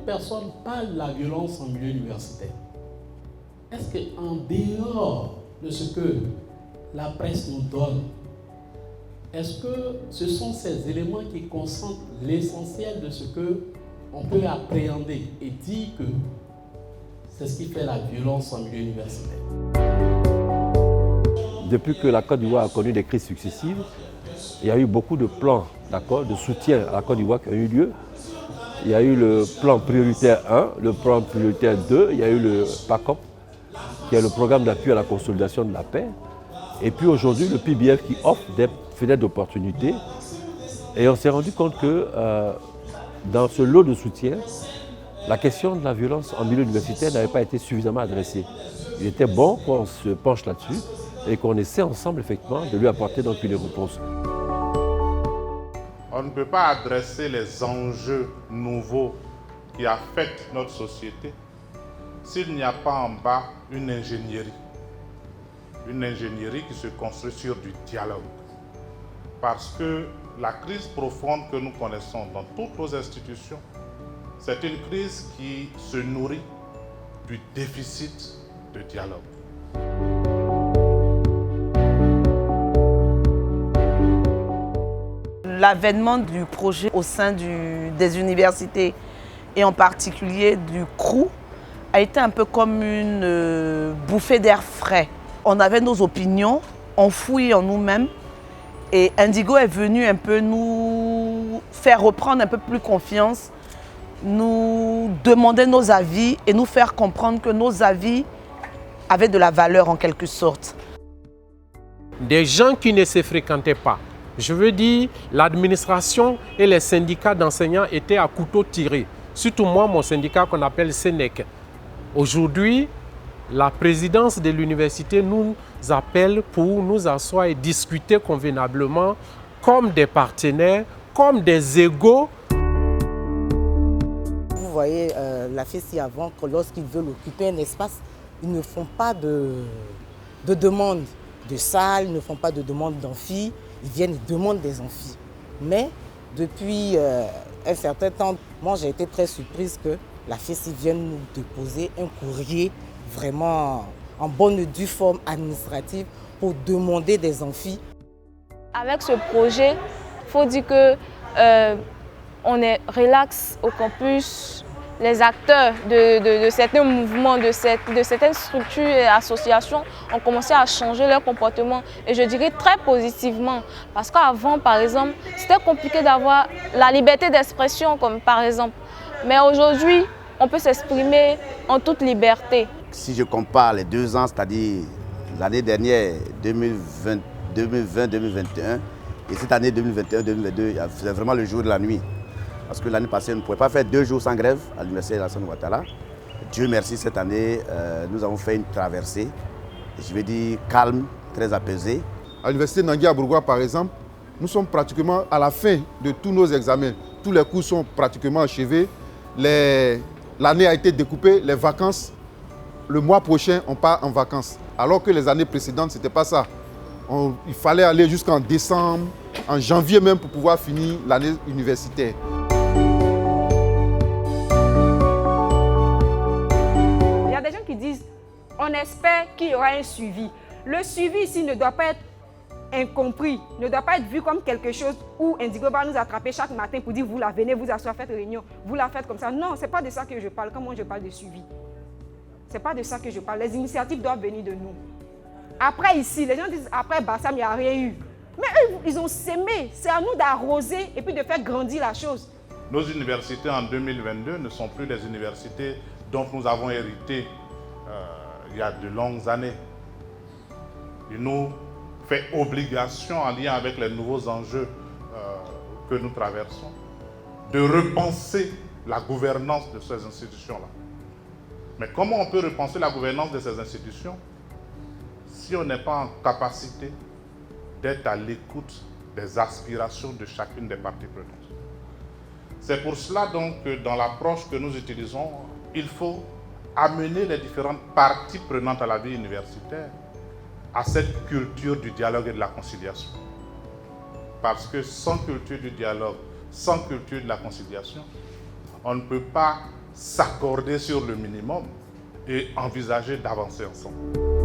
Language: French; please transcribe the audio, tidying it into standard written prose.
personne parle de la violence en milieu universitaire, est-ce qu'en dehors de ce que la presse nous donne, est-ce que ce sont ces éléments qui concentrent l'essentiel de ce qu'on peut appréhender et dire que c'est ce qui fait la violence en milieu universitaire? Depuis que la Côte d'Ivoire a connu des crises successives, il y a eu beaucoup de plans de soutien à la Côte d'Ivoire qui ont eu lieu. Il y a eu le plan prioritaire 1, le plan prioritaire 2, il y a eu le PACOP, qui est le programme d'appui à la consolidation de la paix. Et puis aujourd'hui, le PBF qui offre des fenêtres d'opportunités. Et on s'est rendu compte que dans ce lot de soutien, la question de la violence en milieu universitaire n'avait pas été suffisamment adressée. Il était bon qu'on se penche là-dessus et qu'on essaie ensemble effectivement de lui apporter donc une réponse. On ne peut pas adresser les enjeux nouveaux qui affectent notre société s'il n'y a pas en bas une ingénierie. Une ingénierie qui se construit sur du dialogue. Parce que la crise profonde que nous connaissons dans toutes nos institutions, c'est une crise qui se nourrit du déficit de dialogue. L'avènement du projet au sein des universités et en particulier du CROU a été un peu comme une bouffée d'air frais. On avait nos opinions, on fouille en nous-mêmes et Indigo est venu un peu nous faire reprendre un peu plus confiance, nous demander nos avis et nous faire comprendre que nos avis avaient de la valeur en quelque sorte. Des gens qui ne se fréquentaient pas. Je veux dire, l'administration et les syndicats d'enseignants étaient à couteau tiré. Surtout moi, mon syndicat qu'on appelle SENEC. Aujourd'hui, la présidence de l'université nous appelle pour nous asseoir et discuter convenablement comme des partenaires, comme des égaux. Vous voyez, la FESI avant, que lorsqu'ils veulent occuper un espace, ils ne font pas de demande de salle, ils ne font pas de demande d'amphi. Ils viennent, ils demandent des amphis. Mais depuis un certain temps, moi j'ai été très surprise que la FESI vienne nous déposer un courrier vraiment en bonne et due forme administrative pour demander des amphis. Avec ce projet, il faut dire que on est relax au campus. Les acteurs de certains mouvements, de certaines structures et associations ont commencé à changer leur comportement et je dirais très positivement. Parce qu'avant, par exemple, c'était compliqué d'avoir la liberté d'expression, comme par exemple. Mais aujourd'hui, on peut s'exprimer en toute liberté. Si je compare les 2 ans, c'est-à-dire l'année dernière, 2020-2021, et cette année 2021-2022, c'est vraiment le jour de la nuit. Parce que l'année passée, on ne pouvait pas faire 2 jours sans grève à l'université Alassane Ouattara. Dieu merci, cette année, nous avons fait une traversée, je vais dire calme, très apaisée. À l'université Nangui à Bourgois, par exemple, nous sommes pratiquement à la fin de tous nos examens. Tous les cours sont pratiquement achevés. L'année a été découpée, les vacances, le mois prochain, on part en vacances. Alors que les années précédentes, ce n'était pas ça. Il fallait aller jusqu'en décembre, en janvier même, pour pouvoir finir l'année universitaire. Il y a des gens qui disent, on espère qu'il y aura un suivi. Le suivi ici ne doit pas être incompris, ne doit pas être vu comme quelque chose où Indigo va nous attraper chaque matin pour dire, vous la venez, vous asseoir, faites réunion, vous la faites comme ça. Non, ce n'est pas de ça que je parle quand moi je parle de suivi. Ce n'est pas de ça que je parle. Les initiatives doivent venir de nous. Après ici, les gens disent, après Bassam, il n'y a rien eu. Mais eux, ils ont sémé. C'est à nous d'arroser et puis de faire grandir la chose. Nos universités en 2022 ne sont plus les universités dont nous avons hérité il y a de longues années. Il nous fait obligation en lien avec les nouveaux enjeux que nous traversons de repenser la gouvernance de ces institutions-là. Mais comment on peut repenser la gouvernance de ces institutions si on n'est pas en capacité d'être à l'écoute des aspirations de chacune des parties prenantes? C'est pour cela donc que dans l'approche que nous utilisons, il faut amener les différentes parties prenantes à la vie universitaire à cette culture du dialogue et de la conciliation. Parce que sans culture du dialogue, sans culture de la conciliation, on ne peut pas s'accorder sur le minimum et envisager d'avancer ensemble.